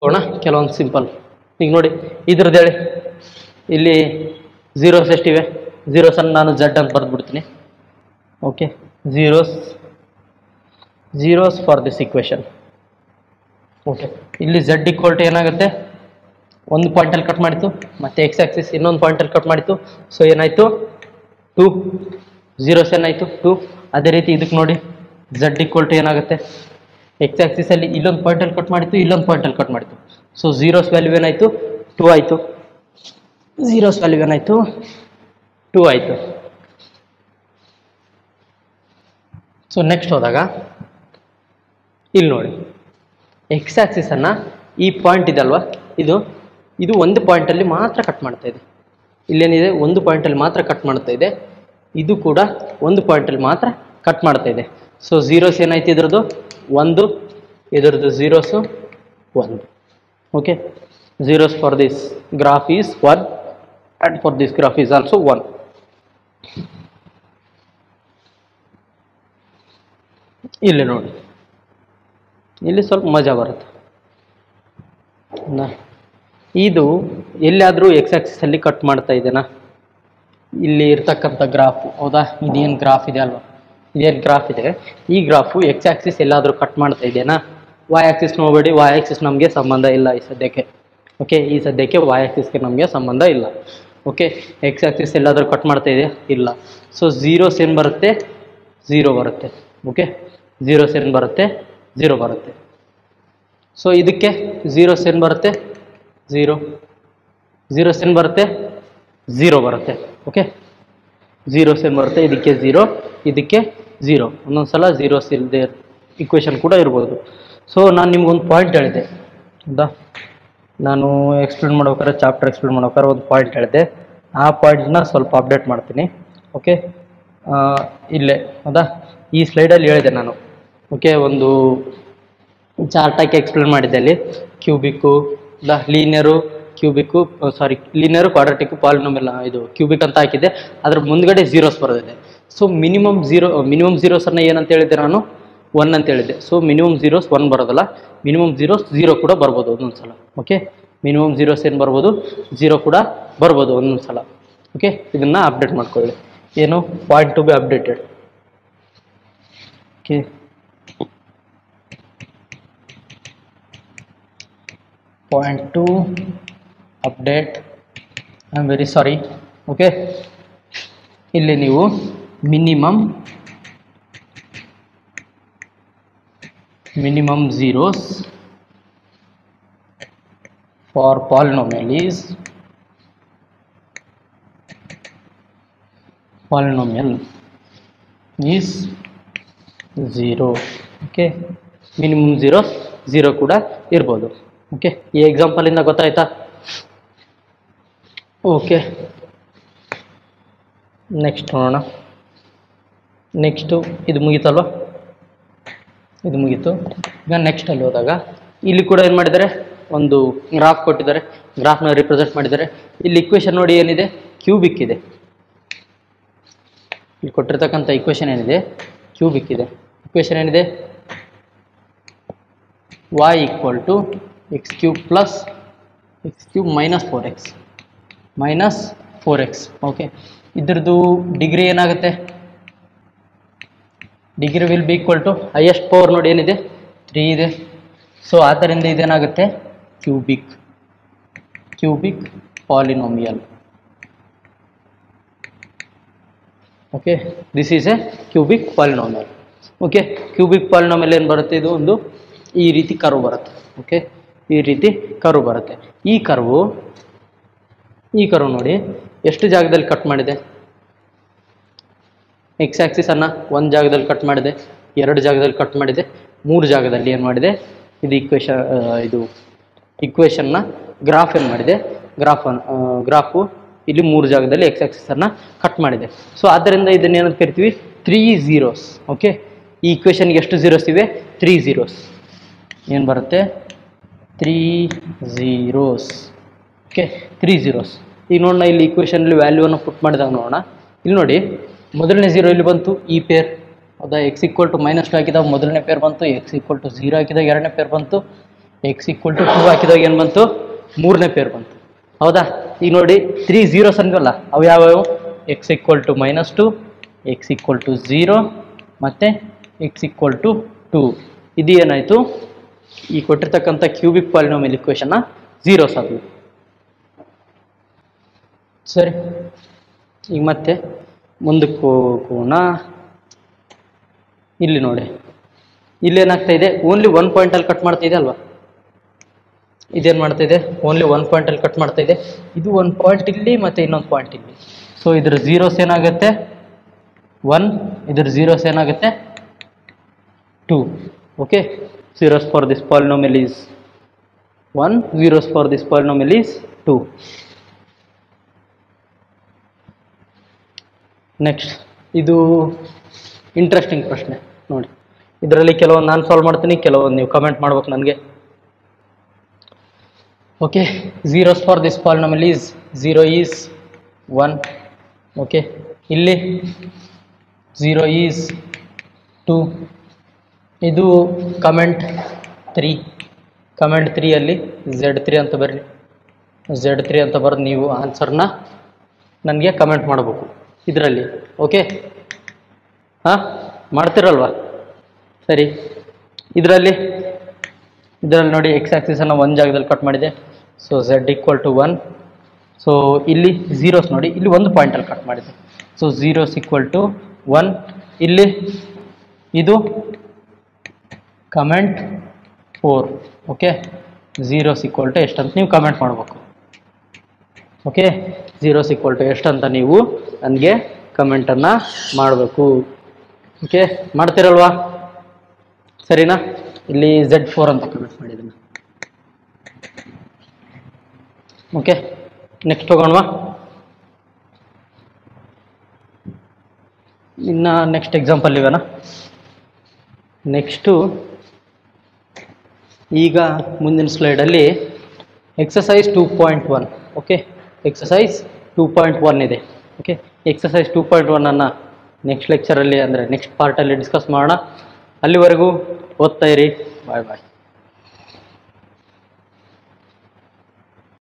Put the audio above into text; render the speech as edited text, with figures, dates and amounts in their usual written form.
ನೋಡೋಣ ಕೆಲವೊಂದು ಸಿಂಪಲ್. ಈಗ ನೋಡಿ ಇದ್ರದ್ದು ಹೇಳಿ, ಇಲ್ಲಿ ಝೀರೋಸ್ ಎಷ್ಟಿವೆ? ಝೀರೋಸನ್ನು ನಾನು ಝಡ್ ಅಂತ ಬರೆದ್ಬಿಡ್ತೀನಿ. Okay, zeros for this equation. Okay, ಇಲ್ಲಿ ಝಡ್ ಈಕ್ವಲ್ ಟು ಏನಾಗುತ್ತೆ? ಒಂದು ಪಾಯಿಂಟಲ್ಲಿ ಕಟ್ ಮಾಡಿತ್ತು, ಮತ್ತೆ ಎಕ್ಸ್ ಆಕ್ಸಿಸ್ ಇನ್ನೊಂದು ಪಾಯಿಂಟಲ್ಲಿ ಕಟ್ ಮಾಡಿತ್ತು. ಸೊ ಏನಾಯಿತು? 2 ಝೀರೋಸ್ ಏನಾಯಿತು? 2. ಅದೇ ರೀತಿ ಇದಕ್ಕೆ ನೋಡಿ, ಝಡ್ ಈಕ್ವಲ್ ಟು ಏನಾಗುತ್ತೆ? ಎಕ್ಸ್ ಆಕ್ಸಿಸಲ್ಲಿ ಇಲ್ಲೊಂದು ಪಾಯಿಂಟಲ್ಲಿ ಕಟ್ ಮಾಡಿತ್ತು, ಇಲ್ಲೊಂದು ಪಾಯಿಂಟಲ್ಲಿ ಕಟ್ ಮಾಡಿತ್ತು. ಸೊ ಝೀರೋಸ್ ವ್ಯಾಲ್ಯೂ ಏನಾಯಿತು? 2 ಆಯಿತು. ಝೀರೋಸ್ ವ್ಯಾಲ್ಯೂ ಏನಾಯಿತು? 2 ಆಯಿತು. ಸೊ ನೆಕ್ಸ್ಟ್ ಹೋದಾಗ ಇಲ್ಲಿ ನೋಡಿ, ಎಕ್ಸ್ ಆಕ್ಸಿಸನ್ನು ಈ ಪಾಯಿಂಟ್ ಇದೆ ಅಲ್ವಾ, ಇದು ಒಂದು ಪಾಯಿಂಟಲ್ಲಿ ಮಾತ್ರ ಕಟ್ ಮಾಡ್ತಾ ಇದೆ. ಇಲ್ಲೇನಿದೆ? ಒಂದು ಪಾಯಿಂಟಲ್ಲಿ ಮಾತ್ರ ಕಟ್ ಮಾಡ್ತಾ ಇದೆ. ಇದು ಕೂಡ ಒಂದು ಪಾಯಿಂಟಲ್ಲಿ ಮಾತ್ರ ಕಟ್ ಮಾಡ್ತಾ ಇದೆ. ಸೊ ಝೀರೋಸ್ ಏನಾಯ್ತು? ಇದ್ರದ್ದು 1, ಇದರದ್ದು ಝೀರೋಸು 1. Okay, zeros for this graph is 1 and for this graph is also 1. ಇಲ್ಲಿ ನೋಡಿ, ಇಲ್ಲಿ ಸ್ವಲ್ಪ ಮಜಾ ಬರುತ್ತೆ. ಇದು ಎಲ್ಲಾದರೂ ಎಕ್ಸ್ ಆಕ್ಸಿಸಲ್ಲಿ ಕಟ್ ಮಾಡ್ತಾ ಇದೆನಾ? ಇಲ್ಲಿ ಇರ್ತಕ್ಕಂಥ ಗ್ರಾಫು, ಹೌದಾ? ಇದೇನು ಗ್ರಾಫ್ ಇದೆ ಅಲ್ವಾ, ಇದೇನು ಗ್ರಾಫ್ ಇದೆ, ಈ ಗ್ರಾಫು ಎಕ್ಸ್ ಆಕ್ಸಿಸ್ ಎಲ್ಲಾದರೂ ಕಟ್ ಮಾಡ್ತಾ ಇದೆಯಾ? ವೈ ಆಕ್ಸಿಸ್ ನೋಡಬೇಡಿ, ವೈ ಆಕ್ಸಿಸ್ ನಮಗೆ ಸಂಬಂಧ ಇಲ್ಲ ಈ ಸದ್ಯಕ್ಕೆ. ಓಕೆ, ಈ ಸದ್ಯಕ್ಕೆ ವೈ ಆಕ್ಸಿಸ್ಗೆ ನಮಗೆ ಸಂಬಂಧ ಇಲ್ಲ. ಓಕೆ, ಎಕ್ಸ್ ಆಕ್ಸಿಸ್ ಎಲ್ಲಾದರೂ ಕಟ್ ಮಾಡ್ತಾ ಇದೆಯಾ? ಇಲ್ಲ. ಸೊ ಝೀರೋಸ್ ಏನು ಬರುತ್ತೆ? 0 ಬರುತ್ತೆ. ಓಕೆ, ಝೀರೋಸ್ ಏನು ಬರುತ್ತೆ? 0 ಬರುತ್ತೆ. ಸೊ ಇದಕ್ಕೆ ಝೀರೋಸ್ ಏನು ಬರುತ್ತೆ? 0. ಝೀರೋಸ್ ಏನು ಬರುತ್ತೆ? 0 ಬರುತ್ತೆ. ಓಕೆ, ಝೀರೋಸ್ ಏನು ಬರುತ್ತೆ? ಇದಕ್ಕೆ 0, ಇದಕ್ಕೆ 0. ಒಂದೊಂದು ಸಲ ಝೀರೋಸ್ ಇಲ್ಲದೆ ಇಕ್ವೇಷನ್ ಕೂಡ ಇರ್ಬೋದು. ಸೊ ನಾನು ನಿಮ್ಗೊಂದು ಪಾಯಿಂಟ್ ಹೇಳಿದೆ, ಹೌದಾ? ನಾನು ಎಕ್ಸ್ಪ್ಲೇನ್ ಮಾಡ್ಬೇಕಾದ್ರೆ, ಚಾಪ್ಟರ್ ಎಕ್ಸ್ಪ್ಲೇನ್ ಮಾಡ್ಬೇಕಾದ್ರೆ ಒಂದು ಪಾಯಿಂಟ್ ಹೇಳಿದೆ. ಆ ಪಾಯಿಂಟ್ನ ಸ್ವಲ್ಪ ಅಪ್ಡೇಟ್ ಮಾಡ್ತೀನಿ. ಓಕೆ, ಇಲ್ಲೇ, ಹೌದಾ? ಈ ಸ್ಲೈಡಲ್ಲಿ ಹೇಳಿದೆ ನಾನು. ಓಕೆ, ಒಂದು ಚಾರ್ಟ್ ಹಾಕಿ ಎಕ್ಸ್ಪ್ಲೇನ್ ಮಾಡಿದ್ದೆ. ಅಲ್ಲಿ ಕ್ಯೂಬಿಕ್ಕು, ಲೀನಿಯರು, ಕ್ಯೂಬಿಕ್ಕು, ಲೀನಿಯರು, ಕ್ವಾಡ್ರಾಟಿಕ್ಕು, ಪಾಲಿನೋಮಿಯಲ್, ಇದು ಕ್ಯೂಬಿಕ್ ಅಂತ ಹಾಕಿದ್ದೆ. ಅದ್ರ ಮುಂದ್ಗಡೆ ಝೀರೋಸ್ ಬರೆದಿದೆ. ಸೊ ಮಿನಿಮಮ್ ಝೀರೋಸನ್ನು ಏನಂತ ಹೇಳಿದ್ದೆ ನಾನು? 1 ಅಂತ ಹೇಳಿದ್ದೆ. ಸೊ ಮಿನಿಮಮ್ ಝೀರೋಸ್ 1 ಬರೋದಲ್ಲ, ಮಿನಿಮಮ್ ಝೀರೋಸ್ 0 ಕೂಡ ಬರ್ಬೋದು ಒಂದೊಂದು ಸಲ. ಓಕೆ, ಮಿನಿಮಮ್ ಝೀರೋಸ್ ಏನು ಬರ್ಬೋದು? 0 ಕೂಡ ಬರ್ಬೋದು ಒಂದೊಂದು ಸಲ. ಓಕೆ, ಇದನ್ನು ಅಪ್ಡೇಟ್ ಮಾಡ್ಕೊಳ್ಳಿ. ಏನು? Point to B updated. Okay, point to update. I am very sorry. Okay, ಇಲ್ಲಿ ನೀವು minimum zeros for polynomial is 0. Okay, minimum zeros 0 ಕೂಡ ಇರ್ಬೋದು. ಓಕೆ, ಈ ಎಕ್ಸಾಂಪಲಿಂದ ಗೊತ್ತಾಯ್ತಾ? ಓಕೆ, ನೆಕ್ಸ್ಟ್ ನೋಡೋಣ. ನೆಕ್ಸ್ಟು ಇದು ಮುಗೀತಲ್ವ? ಇದು ಮುಗೀತು. ಈಗ ನೆಕ್ಸ್ಟಲ್ಲಿ ಹೋದಾಗ ಇಲ್ಲಿ ಕೂಡ ಏನು ಮಾಡಿದ್ದಾರೆ? ಒಂದು ಗ್ರಾಫ್ ಕೊಟ್ಟಿದ್ದಾರೆ, ಗ್ರಾಫ್ನ ರಿಪ್ರೆಸೆಂಟ್ ಮಾಡಿದ್ದಾರೆ. ಇಲ್ಲಿ ಇಕ್ವೇಷನ್ ನೋಡಿ ಏನಿದೆ? ಕ್ಯೂಬಿಕ್ ಇದೆ. ಇಲ್ಲಿ ಕೊಟ್ಟಿರ್ತಕ್ಕಂಥ ಇಕ್ವೇಷನ್ ಏನಿದೆ? ಕ್ಯೂಬಿಕ್ ಇದೆ. ಇಕ್ವೇಷನ್ ಏನಿದೆ? y equal to x³ plus x³ minus 4x. Okay, ಇದ್ರದ್ದು ಡಿಗ್ರಿ ಏನಾಗುತ್ತೆ? Degree will be equal to highest power ನೋಡಿ ಏನಿದೆ? 3 ಇದೆ. ಸೊ ಆದ್ದರಿಂದ ಇದೇನಾಗುತ್ತೆ? Cubic polynomial. Okay, this is a cubic polynomial. Okay, cubic polynomial ಏನು ಬರುತ್ತೆ? ಇದು ಒಂದು ಈ ರೀತಿ ಕರ್ವ್ ಬರುತ್ತೆ. ಓಕೆ, ಈ ರೀತಿ ಕರ್ವ್ ಬರುತ್ತೆ. ಈ ಕರ್ವ್ ನೋಡಿ ಎಷ್ಟು ಜಾಗದಲ್ಲಿ ಕಟ್ ಮಾಡಿದೆ? ಎಕ್ಸ್ ಆಕ್ಸಿಸನ್ನು ಒಂದು ಜಾಗದಲ್ಲಿ ಕಟ್ ಮಾಡಿದೆ, 2 ಜಾಗದಲ್ಲಿ ಕಟ್ ಮಾಡಿದೆ, 3 ಜಾಗದಲ್ಲಿ ಏನು ಮಾಡಿದೆ? ಇದು ಇಕ್ವೇಷನ್ನ ಗ್ರಾಫ್ ಏನು ಮಾಡಿದೆ? ಗ್ರಾಫು ಇಲ್ಲಿ 3 ಜಾಗದಲ್ಲಿ ಎಕ್ಸ್ ಆಕ್ಸಿಸನ್ನು ಕಟ್ ಮಾಡಿದೆ. ಸೊ ಆದ್ದರಿಂದ ಇದನ್ನು ಏನಂತ ಕರಿತೀವಿ? 3 ಝೀರೋಸ್. ಓಕೆ, ಈ ಇಕ್ವೇಷನ್ಗೆ ಎಷ್ಟು ಝೀರೋಸ್ ಇವೆ? 3 ಝೀರೋಸ್. ಏನು ಬರುತ್ತೆ? 3 ಝೀರೋಸ್. Okay, 3 zeros. ಈಗ ನೋಡೋಣ, ಇಲ್ಲಿ ಇಕ್ವೇಷನಲ್ಲಿ ವ್ಯಾಲ್ಯೂವನ್ನು ಪುಟ್ ಮಾಡಿದಾಗ ನೋಡೋಣ. ಇಲ್ಲಿ ನೋಡಿ, ಮೊದಲನೇ ಝೀರೋ ಇಲ್ಲಿ ಬಂತು, ಈ ಪೇರ್, ಹೌದಾ? x = -2 ಹಾಕಿದಾಗ ಮೊದಲನೇ ಪೇರ್ ಬಂತು, x = 0 ಹಾಕಿದಾಗ ಎರಡನೇ ಪೇರ್ ಬಂತು, ಎಕ್ಸ್ ಈಕ್ವಲ್ ಟು 2 ಹಾಕಿದಾಗ ಏನು ಬಂತು, ಮೂರನೇ ಪೇರ್ ಬಂತು. ಹೌದಾ? ಈಗ ನೋಡಿ 3 zeros ಅನ್ವಲ್ಲ, ಅವು ಯಾವ್ಯಾವು? X equal to -2, x equal to 0 ಮತ್ತು ಎಕ್ಸ್ ಈಕ್ವಲ್ ಟು 2. ಇದು ಏನಾಯಿತು, ಈ ಕೊಟ್ಟಿರ್ತಕ್ಕಂಥ ಕ್ಯೂಬಿಕ್ ಪಾಲಿನಾಮಿಯಲ್ ಇಕ್ವೇಷನ್ನ ಝೀರೋಸ್ ಆದವು. ಸರಿ, ಈಗ ಮತ್ತೆ ಮುಂದಕ್ಕೆ ಹೋಗೋಣ. ಇಲ್ಲಿ ನೋಡಿ, ಇಲ್ಲೇನಾಗ್ತಾ ಇದೆ, ಓನ್ಲಿ 1 ಪಾಯಿಂಟಲ್ಲಿ ಕಟ್ ಮಾಡ್ತಾ ಇದೆ ಅಲ್ವಾ? ಇದೇನು ಮಾಡ್ತಾ ಇದೆ, ಓನ್ಲಿ 1 ಪಾಯಿಂಟಲ್ಲಿ ಕಟ್ ಮಾಡ್ತಾ ಇದೆ. ಇದು 1 ಪಾಯಿಂಟ್ ಇಲ್ಲಿ ಮತ್ತು ಇನ್ನೊಂದು ಪಾಯಿಂಟ್ ಇಲ್ಲಿ. ಸೊ ಇದ್ರ ಝೀರೋಸ್ ಏನಾಗುತ್ತೆ 1, ಇದ್ರ ಝೀರೋಸ್ ಏನಾಗುತ್ತೆ 2. Okay, zeros for this polynomial is 1, zeros for this polynomial is 2. Next, ಇದು ಇಂಟ್ರೆಸ್ಟಿಂಗ್ ಪ್ರಶ್ನೆ ನೋಡಿ. ಇದರಲ್ಲಿ ಕೆಲವೊಂದು ನಾನು ಸಾಲ್ವ್ ಮಾಡ್ತೀನಿ, ಕೆಲವೊಂದು ನೀವು ಕಮೆಂಟ್ ಮಾಡ್ಬೇಕು ನನಗೆ. Okay, zeros for this polynomial is 0 is 1. Okay, ಇಲ್ಲಿ 0 is 2. ಇದು ಕಮೆಂಟ್ 3. ಕಮೆಂಟ್ 3ಅಲ್ಲಿ Z3 ಅಂತ ಬರ್ರಿ. Z3 ಅಂತ ಬರೆದು ನೀವು ಆನ್ಸರ್ನ ನನಗೆ ಕಮೆಂಟ್ ಮಾಡಬೇಕು ಇದರಲ್ಲಿ. ಓಕೆ, ಹಾಂ ಮಾಡ್ತಿರಲ್ವಾ? ಸರಿ, ಇದರಲ್ಲಿ ನೋಡಿ ಎಕ್ಸ್ ಆಕ್ಸಿಸನ್ನು ಒಂದು ಜಾಗದಲ್ಲಿ ಕಟ್ ಮಾಡಿದೆ. So Z equal to 1. So ಇಲ್ಲಿ ಝೀರೋಸ್ ನೋಡಿ, ಇಲ್ಲಿ ಒಂದು ಪಾಯಿಂಟಲ್ಲಿ ಕಟ್ ಮಾಡಿದೆ. So zeros equal to 1. ಇಲ್ಲಿ ಇದು comment 4. Okay, zeros equal to ಎಷ್ಟಂತ ನೀವು ಕಮೆಂಟ್ ಮಾಡಬೇಕು. ಓಕೆ, ಝೀರೋಸ್ ಈಕ್ವಲ್ ಟು ಎಷ್ಟಂತ ನೀವು ನನಗೆ ಕಮೆಂಟನ್ನು ಮಾಡಬೇಕು. ಓಕೆ, ಮಾಡ್ತಿರಲ್ವಾ? ಸರಿನಾ? ಇಲ್ಲಿ Z4 ಅಂತ ಕಮೆಂಟ್ ಮಾಡಿದ್ದೀನಿ. ಓಕೆ, ನೆಕ್ಸ್ಟ್ ಹೋಗೋಣವಾ? ಇನ್ನು ನೆಕ್ಸ್ಟ್ ಎಕ್ಸಾಂಪಲ್ ಇವೇನಾ? ನೆಕ್ಸ್ಟು ಈಗ ಮುಂದಿನ ಸ್ಲೈಡಲ್ಲಿ ಎಕ್ಸಸೈಸ್ 2.1. ಓಕೆ, ಎಕ್ಸಸೈಸ್ 2.1 ಇದೆ. ಓಕೆ, ಎಕ್ಸಸೈಸ್ 2.1 ನೆಕ್ಸ್ಟ್ ಲೆಕ್ಚರಲ್ಲಿ ಅಂದರೆ ನೆಕ್ಸ್ಟ್ ಪಾರ್ಟಲ್ಲಿ ಡಿಸ್ಕಸ್ ಮಾಡೋಣ. ಅಲ್ಲಿವರೆಗೂ ಓದ್ತಾ ಇರಿ. ಬಾಯ್ ಬಾಯ್.